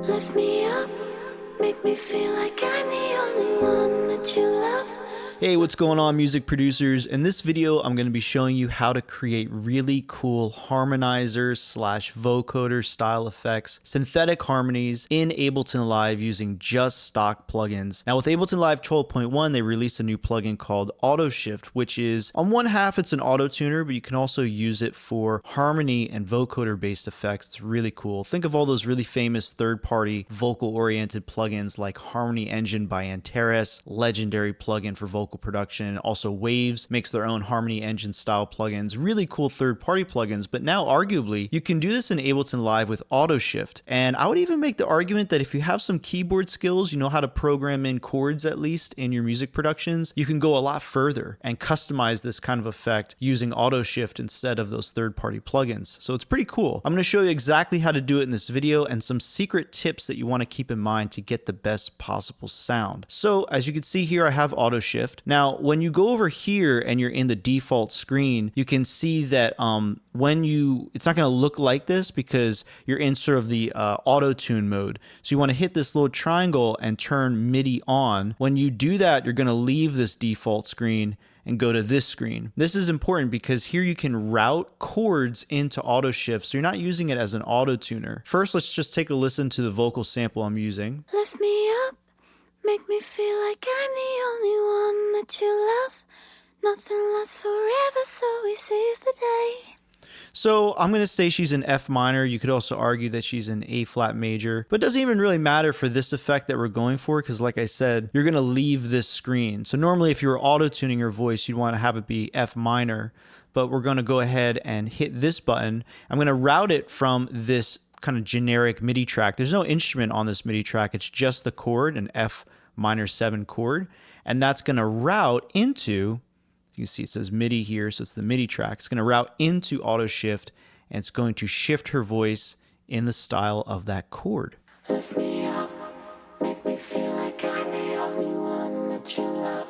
Lift me up, make me feel like I'm the only one that you love. Hey, what's going on, music producers? In this video, I'm going to be showing you how to create really cool harmonizers slash vocoder style effects, synthetic harmonies in Ableton Live using just stock plugins. Now with Ableton Live 12.1, they released a new plugin called Auto Shift, which is on one half, it's an auto tuner, but you can also use it for harmony and vocoder based effects. It's really cool. Think of all those really famous third-party vocal oriented plugins like Harmony Engine by Antares, legendary plugin for vocal production. Also Waves makes their own Harmony Engine style plugins, really cool third-party plugins. But now arguably you can do this in Ableton Live with Auto Shift. And I would even make the argument that if you have some keyboard skills, you know how to program in chords at least in your music productions, you can go a lot further and customize this kind of effect using Auto Shift instead of those third-party plugins. So it's pretty cool. I'm going to show you exactly how to do it in this video and some secret tips that you want to keep in mind to get the best possible sound. So as you can see here, I have Auto Shift. Now, when you go over here and you're in the default screen, you can see that it's not going to look like this because you're in sort of the auto tune mode. So you want to hit this little triangle and turn Midi on. When you do that, you're going to leave this default screen and go to this screen. This is important because here you can route chords into Auto Shift, so you're not using it as an auto tuner. First, let's just take a listen to the vocal sample I'm using. Lift me up, make me feel like I'm the only one that you love. Nothing lasts forever, so we seize the day. So I'm going to say she's in F minor. You could also argue that she's in A flat major, but it doesn't even really matter for this effect that we're going for because like I said, you're going to leave this screen. So normally if you were auto-tuning your voice, you'd want to have it be F minor, but we're going to go ahead and hit this button. I'm going to route it from this kind of generic MIDI track. There's no instrument on this MIDI track. It's just the chord, an F minor 7 chord, and that's going to route into, you can see it says MIDI here, so it's the MIDI track. It's going to route into Auto Shift, and it's going to shift her voice in the style of that chord. Lift me up, make me feel like I'm the only one that you love.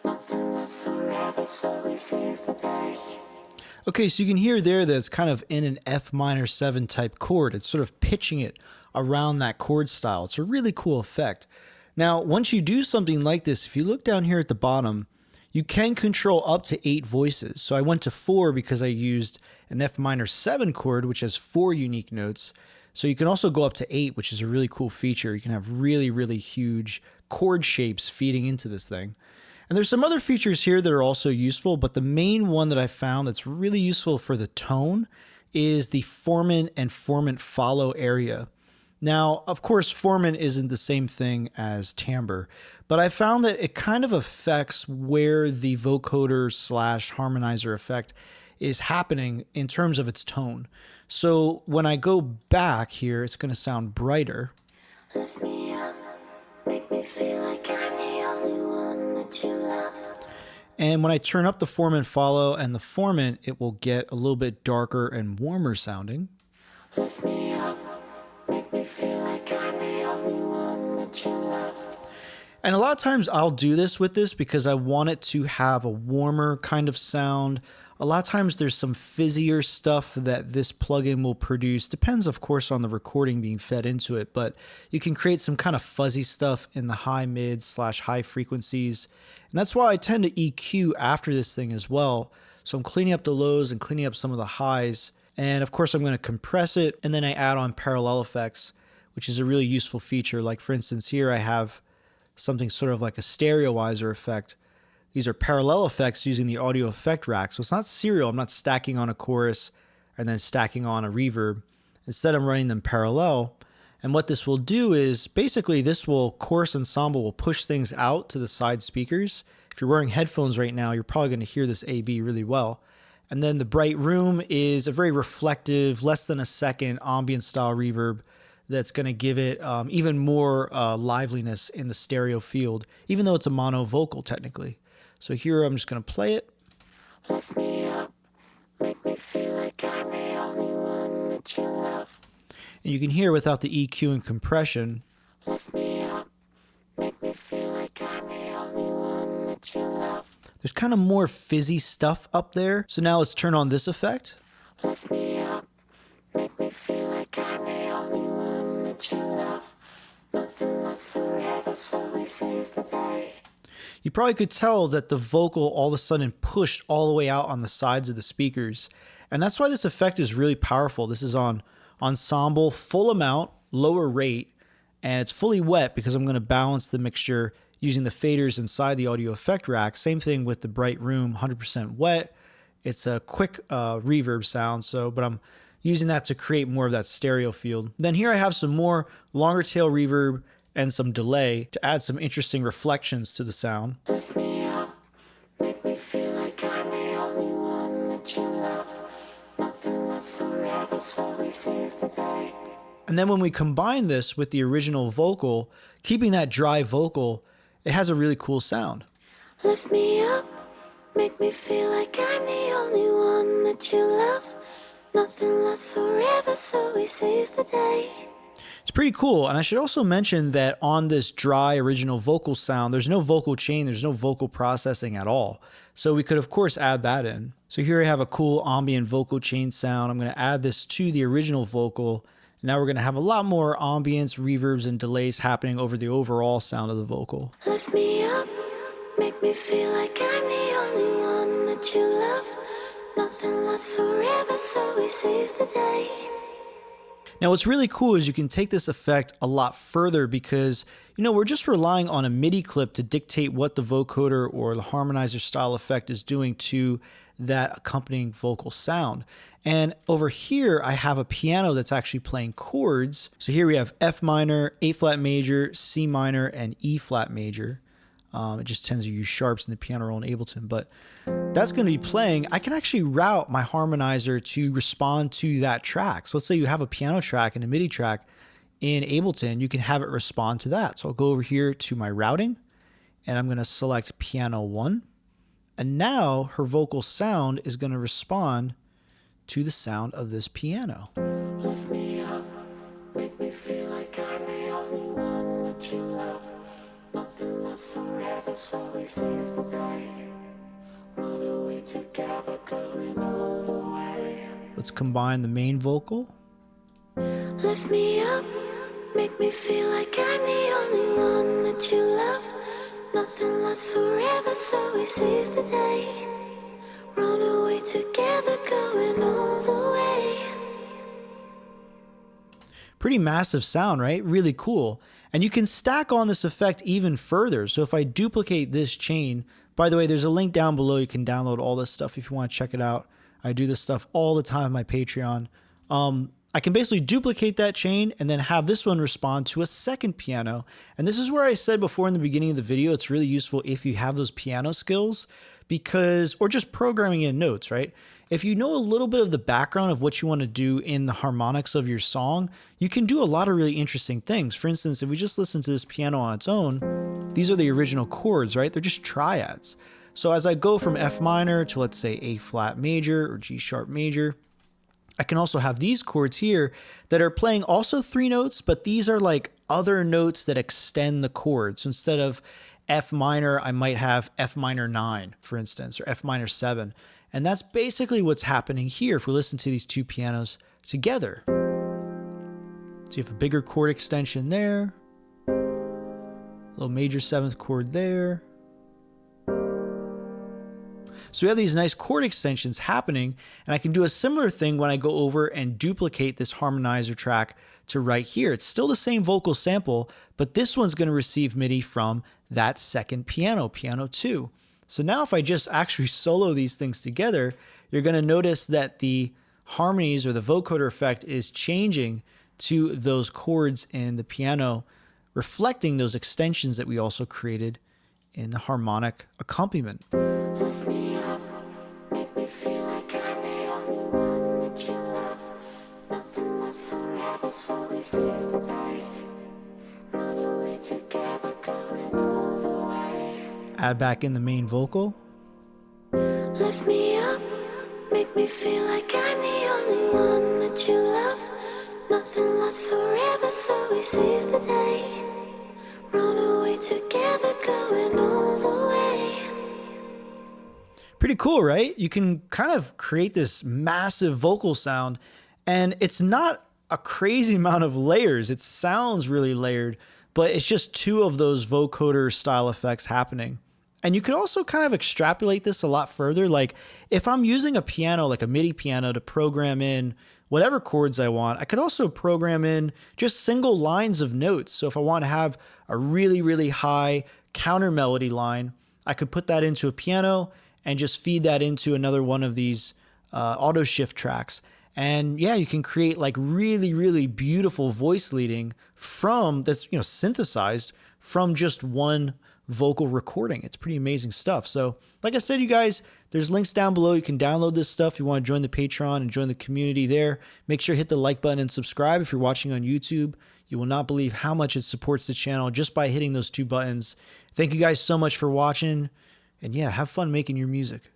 Nothing lasts forever, so we seize the day. Okay, so you can hear there that it's kind of in an F minor 7 type chord. It's sort of pitching it around that chord style. It's a really cool effect. Now, once you do something like this, if you look down here at the bottom, you can control up to 8 voices. So I went to 4 because I used an F minor 7 chord, which has 4 unique notes. So you can also go up to 8, which is a really cool feature. You can have really, really huge chord shapes feeding into this thing. And there's some other features here that are also useful, but the main one that I found that's really useful for the tone is the formant and formant follow area. Now, of course, formant isn't the same thing as timbre, but I found that it kind of affects where the vocoder slash harmonizer effect is happening in terms of its tone. So when I go back here, it's going to sound brighter. Lift me up, make me feel like I'm the only one that you love. And when I turn up the formant follow and the formant, it will get a little bit darker and warmer sounding. Lift me up, make me feel like I'm the only one that you love. And a lot of times I'll do this with this because I want it to have a warmer kind of sound. A lot of times there's some fizzier stuff that this plugin will produce. Depends, of course, on the recording being fed into it, but you can create some kind of fuzzy stuff in the high mid slash high frequencies. And that's why I tend to EQ after this thing as well. So I'm cleaning up the lows and cleaning up some of the highs. And of course, I'm going to compress it, and then I add on parallel effects, which is a really useful feature. Like for instance, here I have something sort of like a stereoizer effect. These are parallel effects using the audio effect rack. So it's not serial. I'm not stacking on a chorus and then stacking on a reverb. Instead, I'm running them parallel. And what this will do is basically chorus ensemble will push things out to the side speakers. If you're wearing headphones right now, you're probably going to hear this AB really well. And then the bright room is a very reflective, less than a second ambient style reverb that's going to give it even more liveliness in the stereo field, even though it's a mono vocal technically. So here I'm just going to play it. Lift me up, make me feel like I'm the only one that you love. And you can hear without the EQ and compression. Lift me up, make me feel like I'm the only one that you love. There's kind of more fizzy stuff up there. So now let's turn on this effect. Lift me up, make me feel like I'm the only one that you love. forever, so we seize the day. You probably could tell that the vocal all of a sudden pushed all the way out on the sides of the speakers. And that's why this effect is really powerful. This is on ensemble, full amount, lower rate, and it's fully wet because I'm going to balance the mixture using the faders inside the audio effect rack. Same thing with the Bright Room, 100% wet. It's a quick reverb sound, but I'm using that to create more of that stereo field. Then here I have some more longer tail reverb and some delay to add some interesting reflections to the sound. Lift me up, make me feel like I'm the only one that you love. Nothing lasts forever, so we seize the day. And then when we combine this with the original vocal, keeping that dry vocal, it has a really cool sound. Lift me up, make me feel like I'm the only one that you love. Nothing lasts forever, so we seize the day. It's pretty cool. And I should also mention that on this dry original vocal sound, there's no vocal chain, there's no vocal processing at all. So we could, of course, add that in. So here I have a cool ambient vocal chain sound. I'm going to add this to the original vocal. Now we're going to have a lot more ambience, reverbs, and delays happening over the overall sound of the vocal. Lift me up, make me feel like I'm the only one that you love. Nothing lasts forever, so we seize the day. Now what's really cool is you can take this effect a lot further because, we're just relying on a MIDI clip to dictate what the vocoder or the harmonizer style effect is doing to that accompanying vocal sound. And over here, I have a piano that's actually playing chords. So here we have F minor, A flat major, C minor, and E flat major. It just tends to use sharps in the piano roll in Ableton, but that's going to be playing. I can actually route my harmonizer to respond to that track. So let's say you have a piano track and a MIDI track in Ableton, you can have it respond to that. So I'll go over here to my routing and I'm going to select piano 1. And now her vocal sound is going to respond to the sound of this piano. Lift me up, make me feel like I'm the only one that you love. Nothing lasts forever, so we seize the day. Run away together, going all the way. Let's combine the main vocal. Lift me up, make me feel like I'm the only one that you love. Nothing lasts forever, so we seize the day. Run away together, going all the way. Pretty massive sound, right? Really cool. And you can stack on this effect even further. So if I duplicate this chain, by the way, there's a link down below. You can download all this stuff if you want to check it out. I do this stuff all the time on my Patreon. I can basically duplicate that chain and then have this one respond to a second piano. And this is where I said before in the beginning of the video, it's really useful if you have those piano skills or just programming in notes, right? If you know a little bit of the background of what you want to do in the harmonics of your song, you can do a lot of really interesting things. For instance, if we just listen to this piano on its own, these are the original chords, right? They're just triads. So as I go from F minor to, let's say, A flat major or G sharp major, I can also have these chords here that are playing also 3 notes, but these are like other notes that extend the chord. So instead of F minor, I might have F minor 9, for instance, or F minor 7. And that's basically what's happening here if we listen to these two pianos together. So you have a bigger chord extension there, a little major 7th chord there. So we have these nice chord extensions happening, and I can do a similar thing when I go over and duplicate this harmonizer track to right here. It's still the same vocal sample, but this one's going to receive MIDI from that second piano, piano 2. So now if I just actually solo these things together, you're going to notice that the harmonies or the vocoder effect is changing to those chords in the piano, reflecting those extensions that we also created in the harmonic accompaniment. Lift me up, make me feel like I'm the only one that you love. Nothing lasts forever, so we seize the day. Run away together, going all the way. Add back in the main vocal. Lift me up, make me feel like I'm the only one that you love. Nothing lasts forever, so we seize the day. Run away together, going all the way. Pretty cool, right? You can kind of create this massive vocal sound, and it's not a crazy amount of layers. It sounds really layered, but it's just two of those vocoder style effects happening. And you could also kind of extrapolate this a lot further. Like if I'm using a piano, like a MIDI piano, to program in whatever chords I want, I could also program in just single lines of notes. So if I want to have a really, really high counter melody line, I could put that into a piano and just feed that into another one of these auto shift tracks. And yeah, you can create like really, really beautiful voice leading from that's, synthesized from just one vocal recording. It's pretty amazing stuff. So like I said, you guys, there's links down below. You can download this stuff. If you want to join the Patreon and join the community there, make sure to hit the like button and subscribe. If you're watching on YouTube, you will not believe how much it supports the channel just by hitting those two buttons. Thank you guys so much for watching. And yeah, have fun making your music.